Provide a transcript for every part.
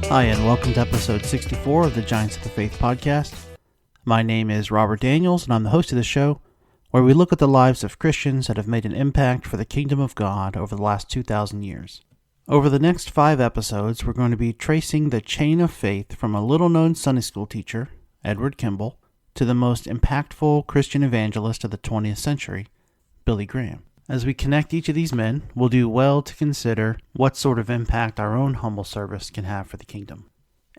Hi, and welcome to episode 64 of the Giants of the Faith podcast. My name is Robert Daniels, and I'm the host of the show, where we look at the lives of Christians that have made an impact for the kingdom of God over the last 2,000 years. Over the next 5 episodes, we're going to be tracing the chain of faith from a little-known Sunday school teacher, Edward Kimball, to the most impactful Christian evangelist of the 20th century, Billy Graham. As we connect each of these men, we'll do well to consider what sort of impact our own humble service can have for the kingdom.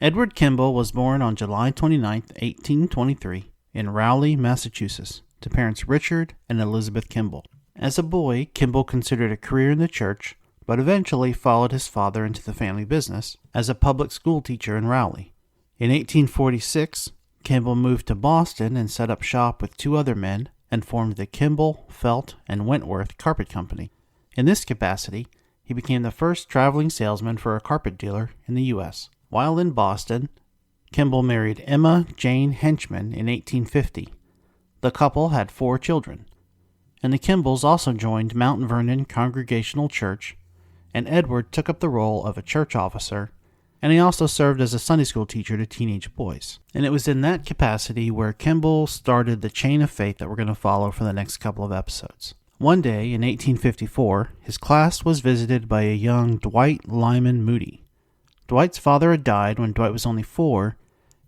Edward Kimball was born on July 29, 1823, in Rowley, Massachusetts, to parents Richard and Elizabeth Kimball. As a boy, Kimball considered a career in the church, but eventually followed his father into the family business as a public school teacher in Rowley. In 1846, Kimball moved to Boston and set up shop with 2 other men and formed the Kimball, Felt, and Wentworth Carpet Company. In this capacity, he became the first traveling salesman for a carpet dealer in the U.S. While in Boston, Kimball married Emma Jane Henchman in 1850. The couple had 4 children, and the Kimballs also joined Mount Vernon Congregational Church, and Edward took up the role of a church officer, and he also served as a Sunday school teacher to teenage boys. And it was in that capacity where Kimball started the chain of faith that we're going to follow for the next couple of episodes. One day in 1854, his class was visited by a young Dwight Lyman Moody. Dwight's father had died when Dwight was only 4,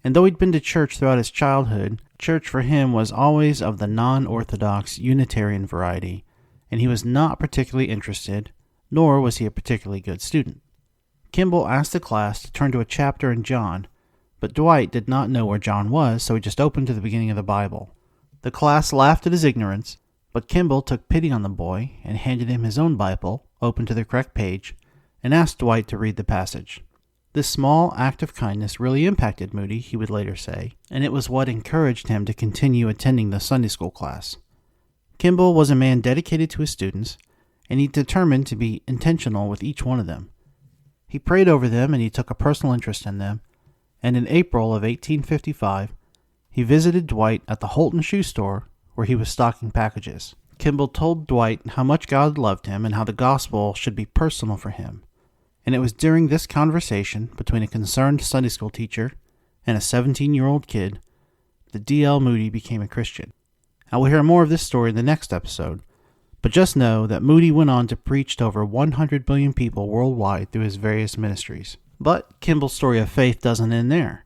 and though he'd been to church throughout his childhood, church for him was always of the non-orthodox Unitarian variety, and he was not particularly interested, nor was he a particularly good student. Kimball asked the class to turn to a chapter in John, but Dwight did not know where John was, so he just opened to the beginning of the Bible. The class laughed at his ignorance, but Kimball took pity on the boy and handed him his own Bible, open to the correct page, and asked Dwight to read the passage. This small act of kindness really impacted Moody, he would later say, and it was what encouraged him to continue attending the Sunday school class. Kimball was a man dedicated to his students, and he determined to be intentional with each one of them. He prayed over them and he took a personal interest in them, and in April of 1855, he visited Dwight at the Holton shoe store where he was stocking packages. Kimball told Dwight how much God loved him and how the gospel should be personal for him. And it was during this conversation between a concerned Sunday school teacher and a 17-year-old kid that D.L. Moody became a Christian. I will hear more of this story in the next episode, but just know that Moody went on to preach to over 100 million people worldwide through his various ministries. But Kimball's story of faith doesn't end there.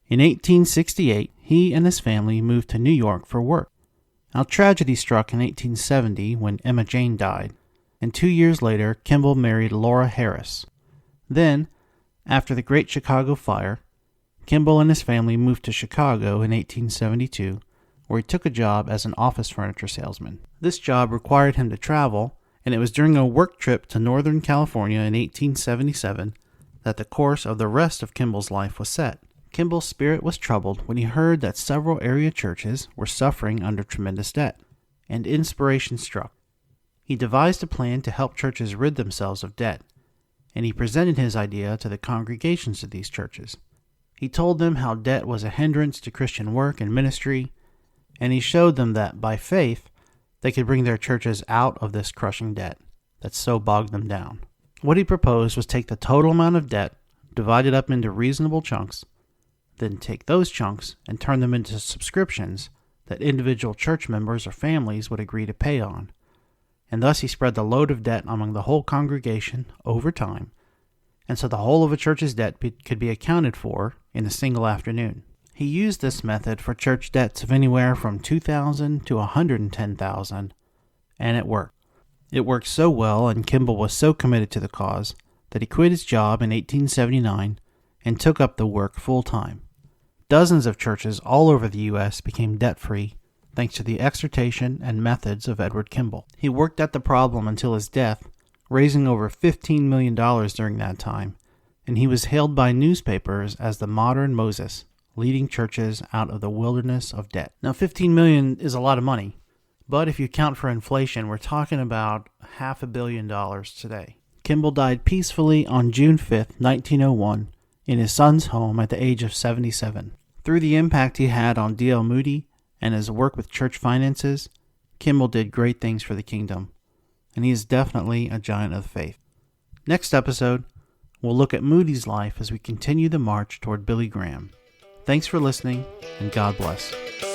In 1868, he and his family moved to New York for work. Now, tragedy struck in 1870 when Emma Jane died, and 2 years later, Kimball married Laura Harris. Then, after the Great Chicago Fire, Kimball and his family moved to Chicago in 1872, where he took a job as an office furniture salesman. This job required him to travel, and it was during a work trip to Northern California in 1877 that the course of the rest of Kimball's life was set. Kimball's spirit was troubled when he heard that several area churches were suffering under tremendous debt, and inspiration struck. He devised a plan to help churches rid themselves of debt, and he presented his idea to the congregations of these churches. He told them how debt was a hindrance to Christian work and ministry, and he showed them that by faith they could bring their churches out of this crushing debt that so bogged them down. What he proposed was take the total amount of debt, divide it up into reasonable chunks, then take those chunks and turn them into subscriptions that individual church members or families would agree to pay on. And thus he spread the load of debt among the whole congregation over time, and so the whole of a church's debt could be accounted for in a single afternoon. He used this method for church debts of anywhere from $2,000 to $110,000, and it worked. It worked so well, and Kimball was so committed to the cause, that he quit his job in 1879 and took up the work full-time. Dozens of churches all over the U.S. became debt-free, thanks to the exhortation and methods of Edward Kimball. He worked at the problem until his death, raising over $15 million during that time, and he was hailed by newspapers as the modern Moses, leading churches out of the wilderness of debt. Now, $15 million is a lot of money, but if you count for inflation, we're talking about $500 million today. Kimball died peacefully on June 5th, 1901, in his son's home at the age of 77. Through the impact he had on D.L. Moody and his work with church finances, Kimball did great things for the kingdom, and he is definitely a giant of faith. Next episode, we'll look at Moody's life as we continue the march toward Billy Graham. Thanks for listening, and God bless.